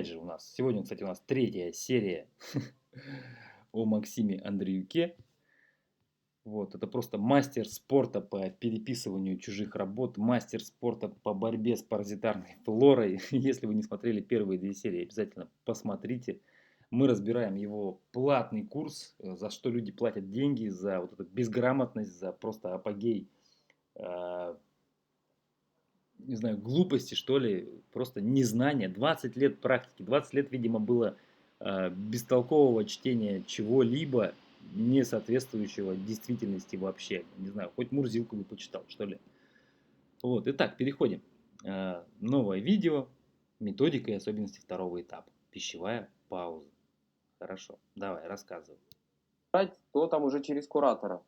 Опять же сегодня, кстати, у нас третья серия о Максиме Андреюке. Вот, это просто мастер спорта по переписыванию чужих работ, мастер спорта по борьбе с паразитарной флорой. Если вы не смотрели первые две серии, обязательно посмотрите. Мы разбираем его платный курс, за что люди платят деньги, за вот эту безграмотность, за просто апогей, не знаю, глупости, что ли, просто незнание. 20 лет практики, 20 лет, видимо, было бестолкового чтения чего-либо, не соответствующего действительности вообще. Не знаю, хоть Мурзилку бы почитал, что ли. Вот, итак, переходим. Новое видео, методика и особенности второго этапа. Пищевая пауза. Хорошо, давай, рассказывай. То там уже через куратора.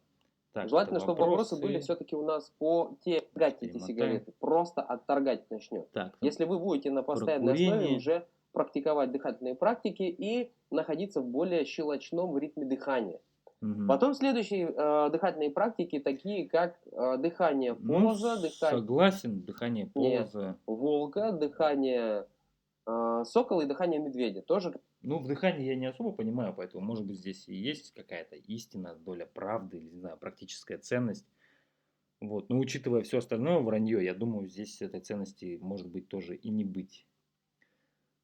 Так, это Желательно, чтобы вопросы были вопросы. все-таки у нас по теме, торгать эти Перемотаем. сигареты. Просто отторгать начнет. Так, Если вы будете на про постоянной основе курение. уже практиковать дыхательные практики и находиться в более щелочном ритме дыхания. Мгм. Потом следующие дыхательные практики, такие как дыхание Ну, полоза, дыхание согласен, дыхание полоза. волка, дыхание сокола и дыхание медведя. Тоже. Ну, в дыхании я не особо понимаю, поэтому, может быть, здесь и есть какая-то истина, доля правды, или, не знаю, практическая ценность. Вот. Но учитывая все остальное вранье, я думаю, здесь этой ценности может быть тоже и не быть.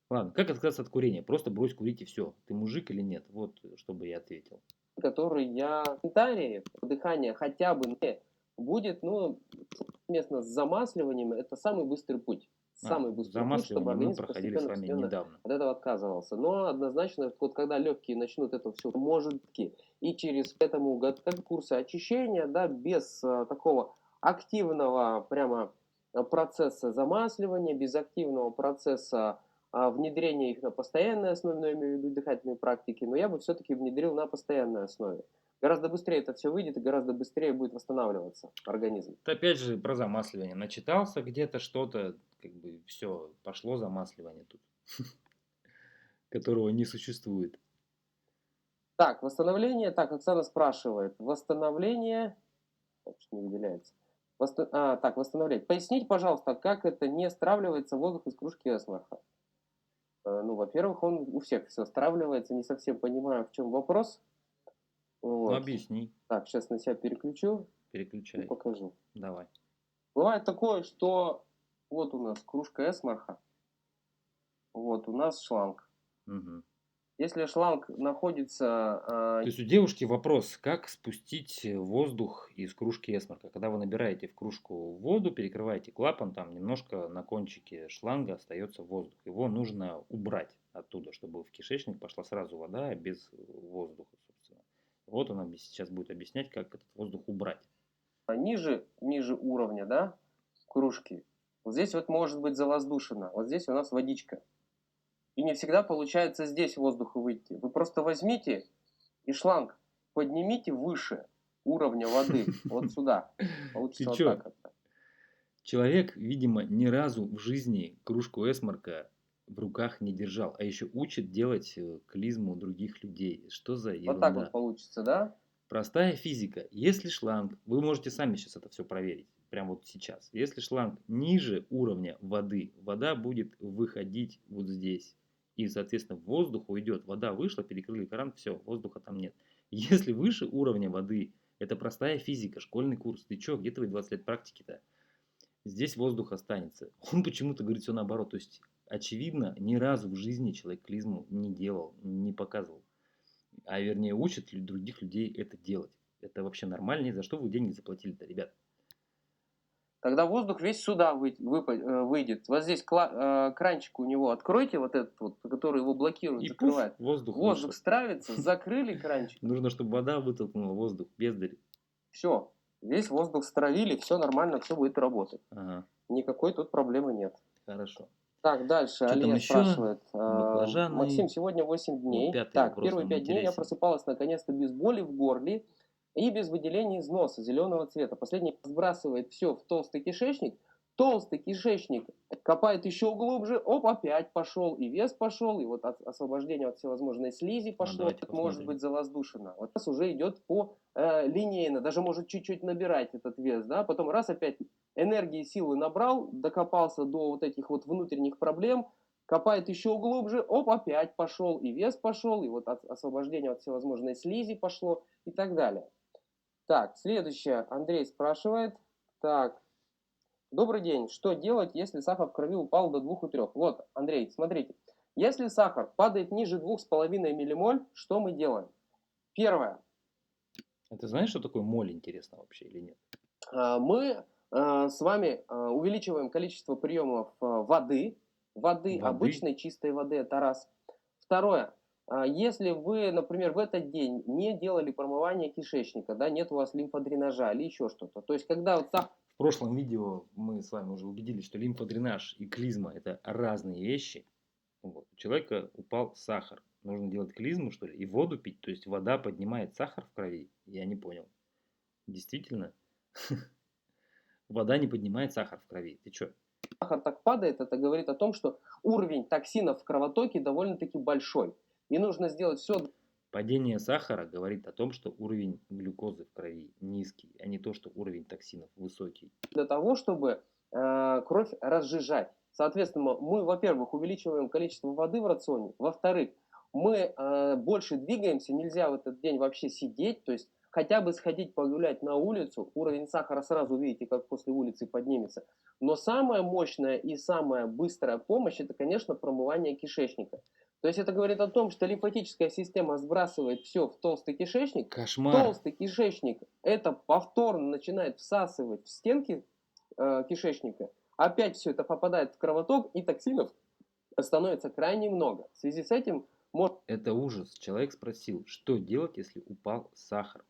Ладно, как отказаться от курения? Просто брось курить и все. Ты мужик или нет? Вот, чтобы я ответил. Который я комментарии дыхания хотя бы не будет, ну, совместно с замасливанием, это самый быстрый путь. Самый быстрый путь, чтобы Замасливание мы организм проходили с вами постепенно недавно. от этого отказывался. Но однозначно, вот когда легкие начнут это все, может и через этому курсы очищения, да, без такого активного прямо процесса замасливания, без активного процесса внедрение их на постоянной основе, но я имею в виду дыхательные практики, но я бы все-таки внедрил на постоянной основе. Гораздо быстрее это все выйдет и гораздо быстрее будет восстанавливаться организм. Это опять же про замасливание. Начитался где-то что-то, как бы все, пошло замасливание тут, которого не существует. Так, восстановление. Так, Оксана спрашивает. Восстановление. Так, что не выделяется. Так, восстановлять. Поясните, пожалуйста, как это не стравливается воздух из кружки Эсмарха? Ну, во-первых, он у всех все стравливается. Не совсем понимаю, в чем вопрос. Ну, Вот. объясни, Так, сейчас на себя переключу и переключай. покажу. Давай. Бывает такое, что вот у нас кружка Эсмарха, вот у нас шланг. Мгм. Если шланг находится, То есть у девушки вопрос, как спустить воздух из кружки эсмарка. Когда вы набираете в кружку воду, перекрываете клапан, там немножко на кончике шланга остается воздух. Его нужно убрать оттуда, чтобы в кишечник пошла сразу вода без воздуха, собственно. Вот она сейчас будет объяснять, как этот воздух убрать. ниже уровня, да, кружки, вот здесь вот может быть завоздушено, вот здесь у нас водичка. И не всегда получается здесь воздуху выйти. Вы просто возьмите и шланг поднимите выше уровня воды, вот сюда. Ты Получится вот чё? так вот. Человек, видимо, ни разу в жизни кружку эсмарка в руках не держал, а еще учит делать клизму других людей. Что за Вот так вот ерунда? получится, да? Простая физика. Если шланг, вы можете сами сейчас это все проверить, прямо вот сейчас. Если шланг ниже уровня воды, вода будет выходить вот здесь. И, соответственно, воздух уйдет. Вода вышла, перекрыли кран, все, воздуха там нет. Если выше уровня воды, это простая физика, школьный курс. Ты чё, где твои 20 лет практики-то? Здесь воздух останется. Он почему-то говорит все наоборот. То есть, очевидно, ни разу в жизни человек клизму не делал, не показывал. А вернее учат других людей это делать. Это вообще нормально? За что вы деньги заплатили-то, ребят? Тогда воздух весь сюда выйдет. Вот здесь кранчик у него откройте, вот этот вот, который его блокирует, И пуф, закрывает. воздух Воздух вышел. стравится, закрыли кранчик. Нужно, чтобы вода вытолкнула воздух, бездарь. Все, весь воздух стравили, все нормально, все будет работать. Ага, Никакой тут проблемы нет. хорошо. Так, дальше Что там Алия еще? спрашивает. Баклажаны. Максим, сегодня 8 Вот дней. пятый Так, вопрос первые нам 5 дней я интересен. просыпалась наконец-то без боли в горле и без выделения из носа зеленого цвета. Последний сбрасывает все в толстый кишечник. Толстый кишечник копает еще глубже, оп, опять пошел, и вес пошел, и вот освобождение от всевозможной слизи пошло, Давайте может посмотрим. быть завоздушено. Вот сейчас уже идет по линейно, даже может чуть-чуть набирать этот вес, да, потом раз опять энергии, силы набрал, докопался до вот этих вот внутренних проблем, копает еще глубже, оп, опять пошел, и вес пошел, и вот освобождение от всевозможной слизи пошло и так далее. Так, следующее. Андрей спрашивает. Так, добрый день. Что делать, если сахар в крови упал до 2,3? Вот, Андрей, смотрите. Если сахар падает ниже 2,5 миллимоль, что мы делаем? Первое. А ты знаешь, что такое моль, интересно вообще или нет? Мы с вами увеличиваем количество приемов воды, Воды? обычной чистой воды, это раз. Второе. Если вы, например, в этот день не делали промывание кишечника, да, нет у вас лимфодренажа или еще что-то, то есть когда вот В прошлом видео мы с вами уже убедились, что лимфодренаж и клизма это разные вещи. Вот. У человека упал сахар. Нужно делать клизму, что ли, и воду пить. То есть вода поднимает сахар в крови. Я не понял. Действительно, вода не поднимает сахар в крови. Ты что? сахар так падает, это говорит о том, что уровень токсинов в кровотоке довольно-таки большой. И нужно сделать все Падение сахара говорит о том, что уровень глюкозы в крови низкий, а не то, что уровень токсинов высокий. для того, чтобы кровь разжижать. Соответственно, мы, во-первых, увеличиваем количество воды в рационе, во-вторых, мы больше двигаемся, нельзя в этот день вообще сидеть, то есть хотя бы сходить погулять на улицу, уровень сахара сразу видите, как после улицы поднимется. Но самая мощная и самая быстрая помощь, это, конечно, промывание кишечника. То есть это говорит о том, что лимфатическая система сбрасывает все в толстый кишечник. Кошмар. Толстый кишечник это повторно начинает всасывать в стенки кишечника. Опять все это попадает в кровоток, и токсинов становится крайне много. В связи с этим может... Это ужас. Человек спросил, что делать, если упал сахар.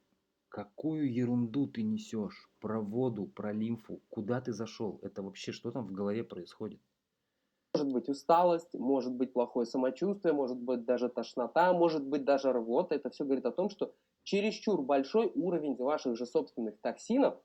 Какую ерунду ты несешь? Про воду, про лимфу. Куда ты зашел? Это вообще что там в голове происходит? Может быть усталость, может быть плохое самочувствие, может быть даже тошнота, может быть даже рвота. Это все говорит о том, что чересчур большой уровень ваших же собственных токсинов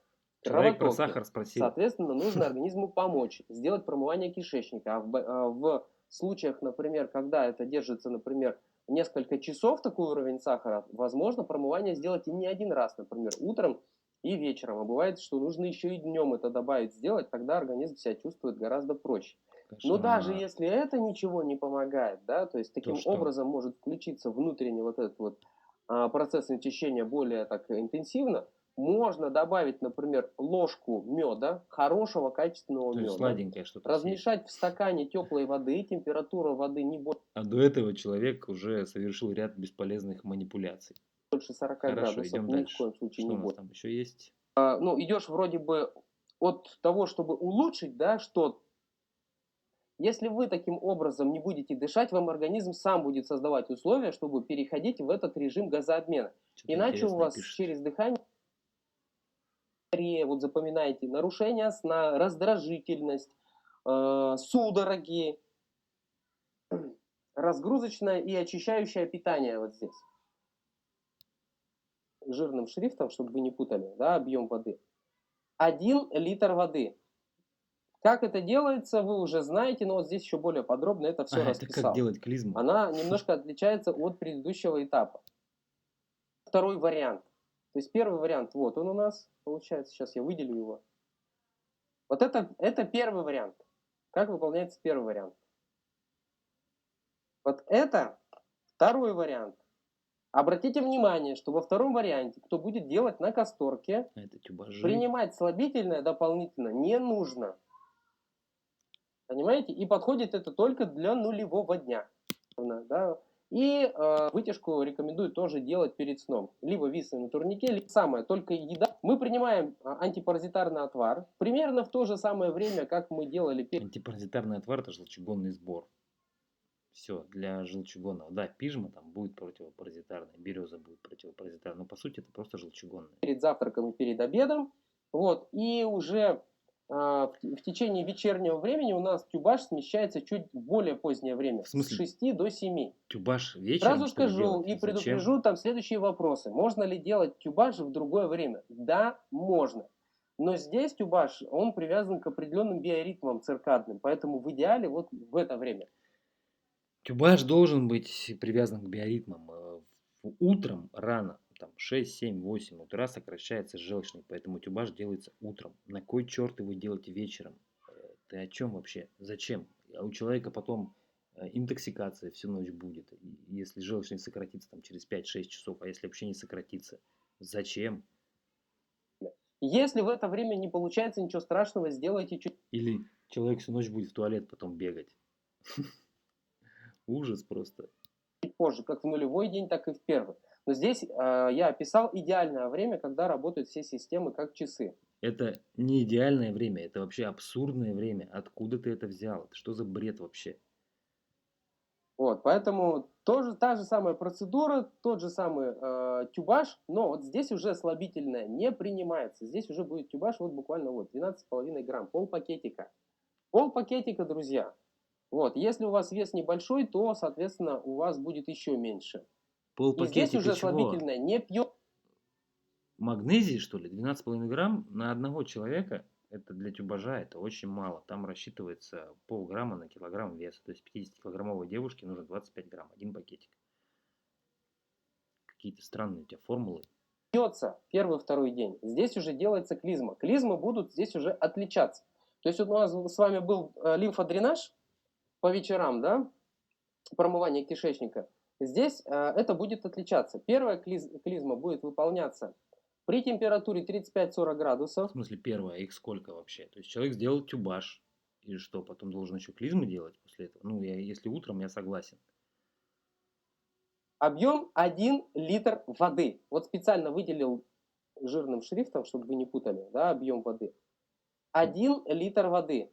в Человек про кровотоке. сахар спросил. Соответственно, нужно организму помочь, сделать промывание кишечника. В случаях, например, когда это держится, например, несколько часов такой уровень сахара, возможно промывание сделать и не один раз, например, утром и вечером. А бывает, что нужно еще и днем это добавить, сделать, тогда организм себя чувствует гораздо проще. Но даже Кошмар. если это ничего не помогает, да, то есть То таким что? образом может включиться внутренний вот этот вот процесс очищения более так интенсивно, можно добавить, например, ложку меда, хорошего качественного То есть меда, сладенькое что-то съесть. размешать в стакане теплой воды, температура воды не А до этого человек уже совершил ряд бесполезных манипуляций. больше 40 Хорошо, градусов, идем ни в дальше. коем случае Что не у нас больше. там еще есть? Ну, идешь вроде бы от того, чтобы улучшить, да, что если вы таким образом не будете дышать, вам организм сам будет создавать условия, чтобы переходить в этот режим газообмена. Что-то Иначе у интересное вас пишет. через дыхание, вот запоминайте, нарушение сна, раздражительность, судороги, разгрузочное и очищающее питание вот здесь. Жирным шрифтом, чтобы вы не путали, да, объем воды. 1 литр воды. Как это делается, вы уже знаете, но вот здесь еще более подробно это все А, это как расписал. делать клизму? Она немножко отличается от предыдущего этапа. Второй вариант. То есть первый вариант, вот он у нас, получается, сейчас я выделю его. Вот это первый вариант. Как выполняется первый вариант? Вот это второй вариант. Обратите внимание, что во втором варианте, кто будет делать на касторке, Это тюбажи. принимать слабительное дополнительно не нужно. Понимаете? И подходит это только для нулевого дня. Да? И вытяжку рекомендую тоже делать перед сном. Либо висы на турнике, либо самое, только еда. Мы принимаем антипаразитарный отвар примерно в то же самое время, как мы делали Антипаразитарный отвар – это желчегонный сбор. Все, для желчегонного. Да, пижма там будет противопаразитарная, береза будет противопаразитарная, но по сути это просто желчегонная. перед завтраком и перед обедом. Вот. И уже в течение вечернего времени у нас тюбаш смещается чуть в более позднее время. В смысле? С 6 до 7. Тюбаш вечером, Сразу что ли, скажу делать? и Зачем? предупрежу там следующие вопросы. Можно ли делать тюбаш в другое время? Да, можно. Но здесь тюбаш, он привязан к определенным биоритмам циркадным, поэтому в идеале вот в это время. Тюбаш должен быть привязан к биоритмам. Утром рано, там 6, 7, 8 утра сокращается желчный, поэтому тюбаш делается утром. На кой черт его делаете вечером? Ты о чем вообще? Зачем? А у человека потом интоксикация всю ночь будет. Если желчный сократится там через 5-6 часов, а если вообще не сократится, зачем? Если в это время не получается ничего страшного, сделайте чуть Или человек всю ночь будет в туалет потом бегать. Ужас просто. позже, как в нулевой день, так и в первый. Но здесь я описал идеальное время, когда работают все системы как часы. Это не идеальное время, это вообще абсурдное время. Откуда ты это взял? Это что за бред вообще? Вот, поэтому тоже та же самая процедура, тот же самый тюбаш, но вот здесь уже слабительное не принимается. Здесь уже будет тюбаш вот буквально вот 12,5 грамм, полпакетика. Полпакетика, друзья. Вот, если у вас вес небольшой, то, соответственно, у вас будет еще меньше. И здесь Полпакетика уже чего? слабительное не пьет. Магнезии, что ли? 12,5 грамм на одного человека. Это для тюбажа это очень мало. Там рассчитывается полграмма на килограмм веса. То есть 50-килограммовой девушке нужно 25 грамм, один пакетик. Какие-то странные у тебя формулы. Пьется первый-второй день. Здесь уже делается клизма. Клизмы будут здесь уже отличаться. То есть вот у нас с вами был лимфодренаж по вечерам, да, промывание кишечника. Здесь это будет отличаться. Первая клизма будет выполняться при температуре 35-40 В градусов. смысле первое, их сколько вообще? То есть человек сделал тюбаж. И что, потом должен еще клизмы делать после этого? Ну, если утром, я согласен. Объем 1 литр воды. Вот специально выделил жирным шрифтом, чтобы вы не путали, да, объем воды. 1 литр воды.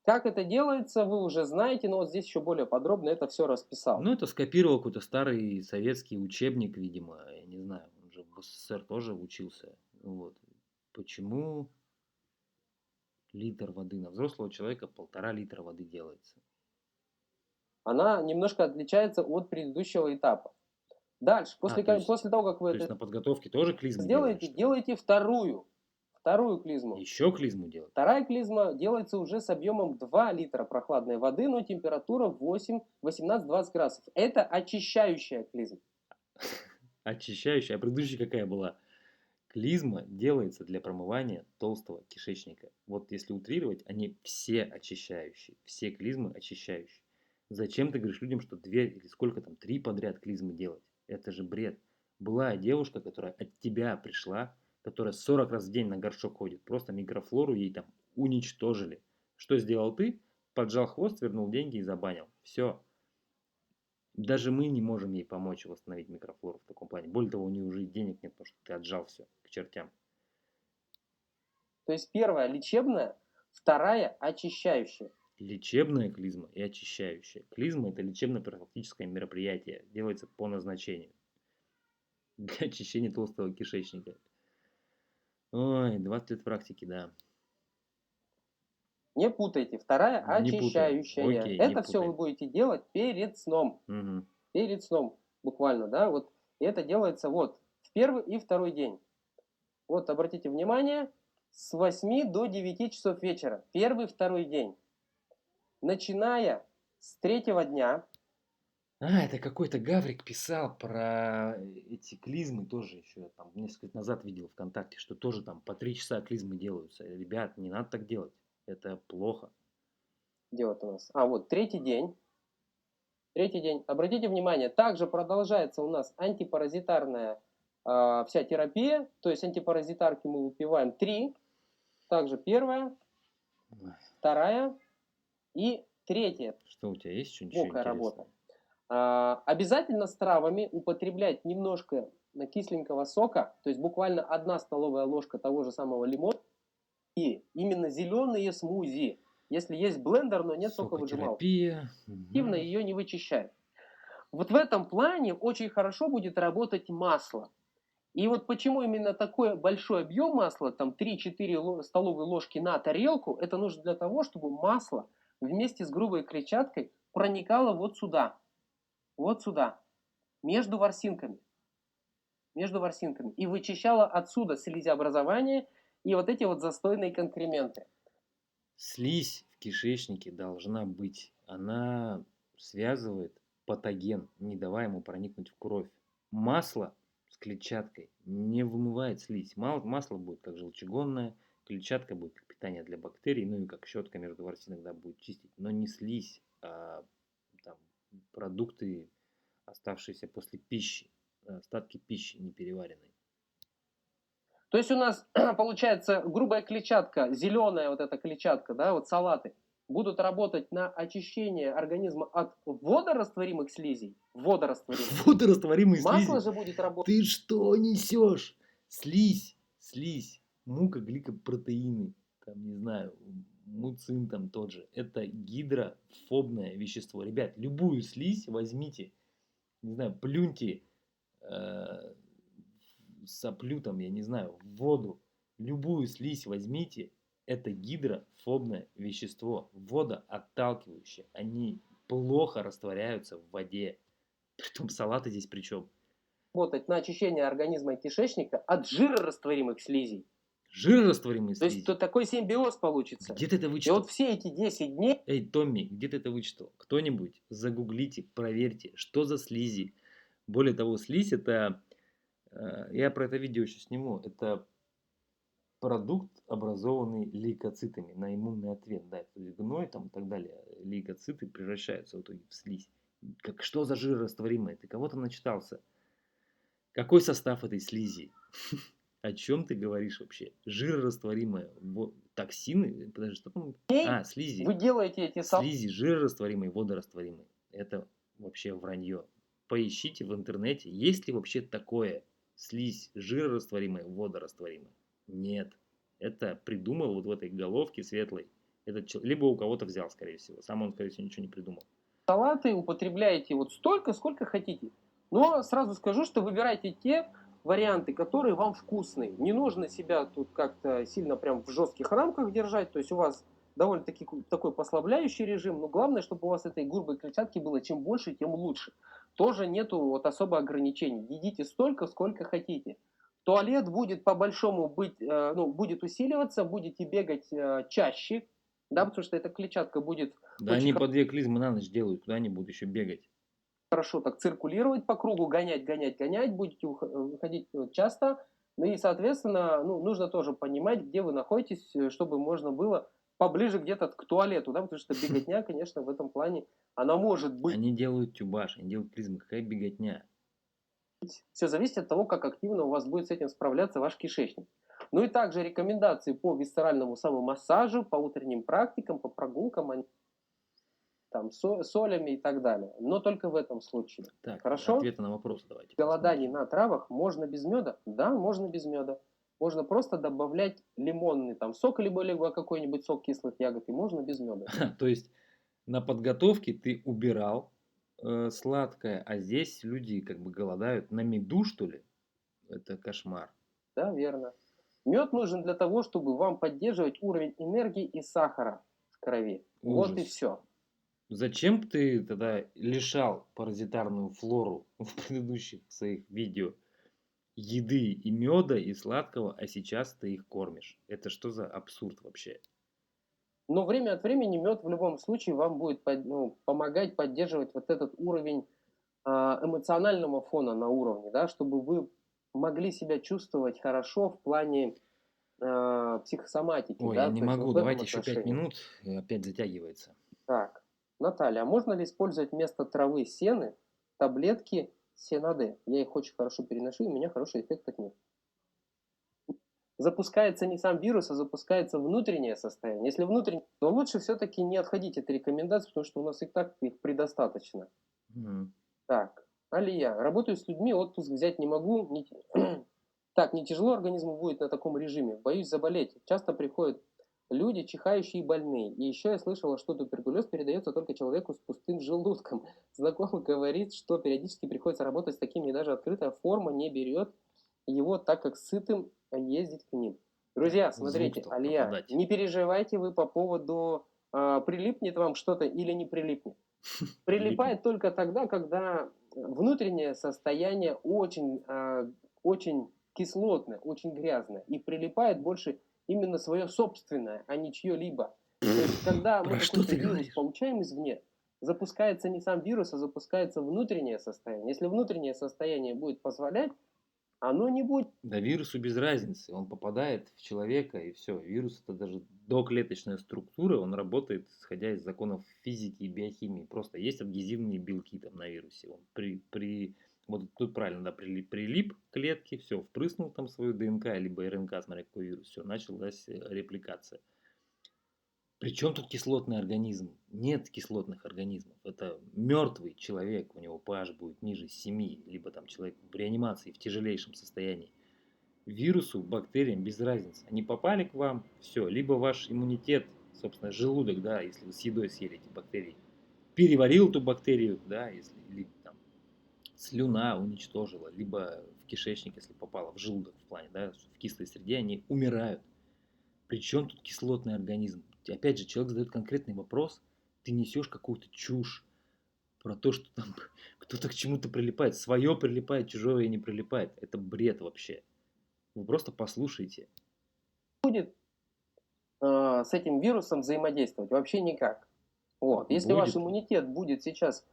Как это делается, вы уже знаете, но вот здесь еще более подробно это все расписал. Ну, это скопировал какой-то старый советский учебник, видимо. Я не знаю, он же в СССР тоже учился. Вот. Почему литр воды? На взрослого человека 1,5 литра воды делается. Она немножко отличается от предыдущего этапа. Дальше, после того, как вы То есть это на подготовке тоже клизмы сделаете, делайте вторую клизму. Еще клизму делать? Вторая клизма делается уже с объемом 2 литра прохладной воды, но температура 18-20 градусов. Это очищающая клизма. Очищающая. А предыдущая какая была? Клизма делается для промывания толстого кишечника. Вот если утрировать, они все очищающие. Все клизмы очищающие. Зачем ты говоришь людям, что 2 или сколько там, 3 подряд клизмы делать? Это же бред. Была девушка, которая от тебя пришла, которая 40 раз в день на горшок ходит. Просто микрофлору ей там уничтожили. Что сделал ты? Поджал хвост, вернул деньги и забанил. Все. Даже мы не можем ей помочь восстановить микрофлору в таком плане. Более того, у нее уже и денег нет, потому что ты отжал все к чертям. То есть первая лечебная, вторая очищающая. Лечебная клизма и очищающая. Клизма – это лечебно-профилактическое мероприятие. Делается по назначению. Для очищения толстого кишечника. Ой, 20 лет практики, да. Не путайте. Вторая Не путаем. очищающая. Окей, не Это все вы путаем. будете делать перед сном. Угу. Перед сном, буквально, да, вот. И это делается вот в первый и второй день. Вот обратите внимание, с 8 до 9 часов вечера. Первый, второй день. Начиная с третьего дня. Это какой-то Гаврик писал про эти клизмы тоже еще. Там несколько лет назад видел ВКонтакте, что тоже там по 3 часа клизмы делаются. Ребят, не надо так делать. Это плохо. Где вот у нас? Вот третий день. Третий день. Обратите внимание, также продолжается у нас антипаразитарная вся терапия. То есть антипаразитарки мы выпиваем 3. Также первая, вторая и третья. Что у тебя есть что-нибудь еще Глубокая интересное? работа. Обязательно с травами употреблять немножко кисленького сока, то есть буквально 1 столовая ложка того же самого лимона и именно зеленые смузи. Если есть блендер, но нет соковыжималки, Сокотерапия. активно ее не вычищает. Вот в этом плане очень хорошо будет работать масло. И вот почему именно такой большой объем масла, там 3-4 столовые ложки на тарелку, это нужно для того, чтобы масло вместе с грубой клетчаткой проникало вот сюда, между ворсинками, и вычищало отсюда слизеобразование и вот эти вот застойные конкременты. Слизь в кишечнике должна быть. Она связывает патоген, не давая ему проникнуть в кровь. Масло с клетчаткой не вымывает слизь. Масло будет как желчегонное, клетчатка будет как питание для бактерий, ну и как щетка между ворсинок, да, будет чистить. Но не слизь, а продукты, оставшиеся после пищи, остатки пищи непереваренной. То есть у нас получается грубая клетчатка, зеленая вот эта клетчатка, да, вот салаты, будут работать на очищение организма от водорастворимых слизей. Водорастворимых. Водорастворимые Масло слизи. же будет работать. Ты что несешь? Слизь, мукогликопротеины, там, не знаю, муцин там тот же. Это гидрофобное вещество. Ребят, любую слизь возьмите, не знаю, плюньте э, соплю там, я не знаю, в воду. Любую слизь возьмите, это гидрофобное вещество, водоотталкивающее. Они плохо растворяются в воде. Притом салаты здесь при чем? Работать на очищение организма и кишечника от жирорастворимых слизей. Жирорастворимые То есть слизи. то такой симбиоз получится. Где ты это И вычитал? вот все эти 10 дней Эй, Томми, где ты это вычитал? Кто-нибудь загуглите, проверьте, что за слизи. Более того, слизь это... Я про это видео еще сниму. Это продукт, образованный лейкоцитами на иммунный ответ. Да, то есть гной там и так далее. Лейкоциты превращаются в итоге в слизь. Как, что за жирорастворимое? Ты кого там начитался? Какой состав этой слизи? О чем ты говоришь вообще? Жирорастворимое. Токсины? Подожди, что там? Слизи. вы делаете эти салаты. Слизи жирорастворимые, водорастворимые. Это вообще вранье. Поищите в интернете, есть ли вообще такое слизь жирорастворимая, водорастворимая. Нет. Это придумал вот в этой головке светлой. Либо у кого-то взял, скорее всего. Сам он, скорее всего, ничего не придумал. Салаты употребляете вот столько, сколько хотите. Но сразу скажу, что выбирайте те варианты, которые вам вкусные. Не нужно себя тут как-то сильно прям в жестких рамках держать. То есть у вас довольно-таки такой послабляющий режим. Но главное, чтобы у вас этой грубой клетчатки было чем больше, тем лучше. Тоже нету вот особо ограничений. Едите столько, сколько хотите. Туалет будет по-большому будет усиливаться, будете бегать чаще, да, потому что эта клетчатка будет Да очень они по 2 клизмы на ночь делают, куда они будут еще бегать? хорошо так циркулировать по кругу, гонять, будете выходить часто. Ну и, соответственно, нужно тоже понимать, где вы находитесь, чтобы можно было поближе где-то к туалету, да, потому что беготня, конечно, в этом плане, она может быть. Они делают тюбаш, они делают клизмы. Какая беготня? Все зависит от того, как активно у вас будет с этим справляться ваш кишечник. Ну и также рекомендации по висцеральному самомассажу, по утренним практикам, по прогулкам, там, солями и так далее. Но только в этом случае. Так, Хорошо? ответы на вопросы давайте. Голоданий на травах можно без меда? Да, можно без меда. Можно просто добавлять лимонный там сок, либо какой-нибудь сок кислых ягод, и можно без меда. То есть на подготовке ты убирал сладкое, а здесь люди как бы голодают на меду, что ли? Это кошмар. Да, верно. Мед нужен для того, чтобы вам поддерживать уровень энергии и сахара в крови. Вот и Ужас. все. Зачем ты тогда лишал паразитарную флору в предыдущих своих видео еды и меда, и сладкого, а сейчас ты их кормишь? Это что за абсурд вообще? Но время от времени мед в любом случае вам будет помогать поддерживать вот этот уровень эмоционального фона на уровне, да, чтобы вы могли себя чувствовать хорошо в плане психосоматики, Ой, да, я не то есть могу, вот в этом давайте еще 5 отношении. минут, опять затягивается. Так, Наталья, а можно ли использовать вместо травы сены таблетки Сенаде? Я их очень хорошо переношу, и у меня хороший эффект от них. Запускается не сам вирус, а запускается внутреннее состояние. Если внутреннее, то лучше все-таки не отходить от рекомендаций, потому что у нас и так их предостаточно. Так, Алия, работаю с людьми, отпуск взять не могу. Так, не тяжело организму будет на таком режиме. Боюсь заболеть. Часто приходят люди, чихающие и больные. И еще я слышала, что туберкулез передается только человеку с пустым желудком. Знакомый говорит, что периодически приходится работать с такими, и даже открытая форма не берет его, так как сытым ездить к ним. Друзья, смотрите, Алия, не переживайте вы по поводу прилипнет вам что-то или не прилипнет. Прилипает только тогда, когда внутреннее состояние очень кислотное, очень грязное. И прилипает больше именно свое собственное, а не чье-либо. То есть, когда мы какой-то вирус получаем извне, запускается не сам вирус, а запускается внутреннее состояние. Если внутреннее состояние будет позволять, оно не будет. Да вирусу без разницы, он попадает в человека и все. Вирус это даже доклеточная структура, он работает исходя из законов физики и биохимии. Просто есть адгезивные белки там на вирусе. Он вот тут правильно, да, прилип к клетке, все, впрыснул там свою ДНК, либо РНК, смотря какой вирус, все, началась репликация. Причем тут кислотный организм? Нет кислотных организмов. Это мертвый человек, у него pH будет ниже 7, либо там человек в реанимации в тяжелейшем состоянии. Вирусу, бактериям без разницы. Они попали к вам, все, либо ваш иммунитет, собственно, желудок, да, если вы с едой съели эти бактерии, переварил эту бактерию, да, если или там слюна уничтожила, либо в кишечник, если попало, в желудок в плане, да, в кислой среде, они умирают. Причем тут кислотный организм? Опять же, человек задает конкретный вопрос, ты несешь какую-то чушь про то, что там кто-то к чему-то прилипает. Свое прилипает, чужое не прилипает. Это бред вообще. Вы просто послушайте. С этим вирусом взаимодействовать вообще никак. Вот. Если ваш Будет. иммунитет будет сейчас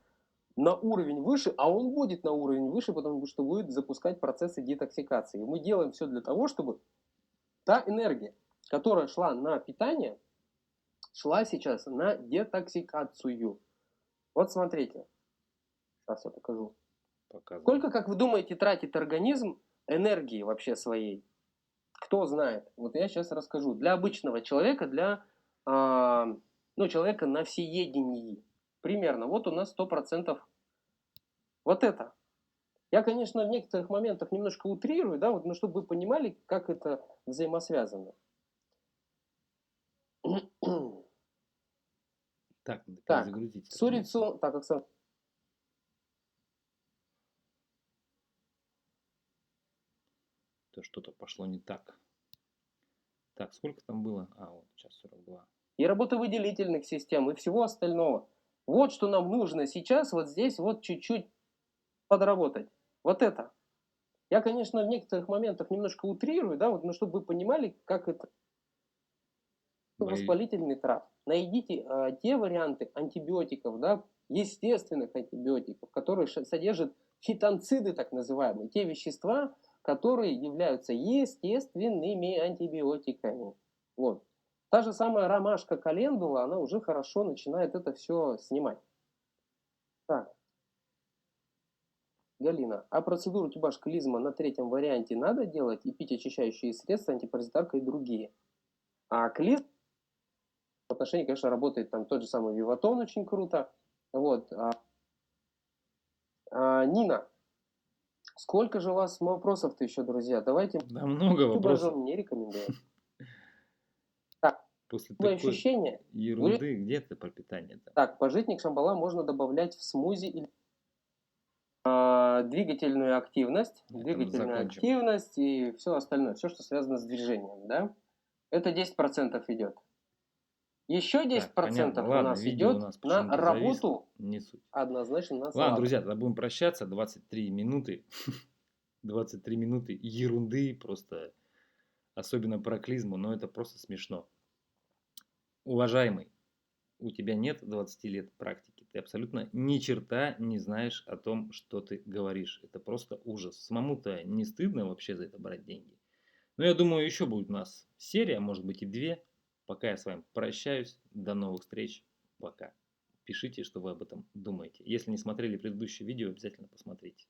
на уровень выше, а он будет на уровень выше, потому что будет запускать процессы детоксикации. И мы делаем все для того, чтобы та энергия, которая шла на питание, шла сейчас на детоксикацию. Вот смотрите, сейчас я покажу. Показываю. Сколько, как вы думаете, тратит организм энергии вообще своей? Кто знает? Вот я сейчас расскажу. Для обычного человека, для человека на всеедении. Примерно. Вот у нас 100% вот это. Я, конечно, в некоторых моментах немножко утрирую, да, вот, но чтобы вы понимали, как это взаимосвязано. Так, надо Так, перезагрузить. сурицу, так, Оксана, То что-то пошло не так. Так, сколько там было? А, вот сейчас 42. и работовыделительных систем, и всего остального. Вот что нам нужно сейчас, вот здесь вот чуть-чуть подработать. Вот это. Я, конечно, в некоторых моментах немножко утрирую, да, вот, но чтобы вы понимали, как это воспалительный тракт. Найдите те варианты антибиотиков, да, естественных антибиотиков, которые содержат фитонциды, так называемые, те вещества, которые являются естественными антибиотиками. Вот. Та же самая ромашка календула, она уже хорошо начинает это все снимать. Так, Галина, а процедуру тубашкализма на третьем варианте надо делать и пить очищающие средства, антипаразитарка и другие? А клизм в отношении, конечно, работает там тот же самый Виватон очень круто. Вот. Нина, сколько же у вас вопросов-то еще, друзья? Давайте. Да, много вопросов. Не рекомендую. Так, После такое такой ощущение. ерунды, где ты про питание-то? Так, пажитник шамбала можно добавлять в смузи или двигательную активность, и все остальное, все, что связано с движением, да? Это 10% идет. Еще 10% понятно. у Ладно, нас видео у идет нас на почему-то зависло. работу, Не суть. однозначно на Ладно, салаты. друзья, тогда будем прощаться. 23 минуты. 23 минуты ерунды просто. Особенно про клизму, но это просто смешно. Уважаемый, у тебя нет 20 лет практики. Ты абсолютно ни черта не знаешь о том, что ты говоришь. Это просто ужас. Самому-то не стыдно вообще за это брать деньги. Но я думаю, еще будет у нас серия, может быть и 2. Пока я с вами прощаюсь. До новых встреч. Пока. Пишите, что вы об этом думаете. Если не смотрели предыдущее видео, обязательно посмотрите.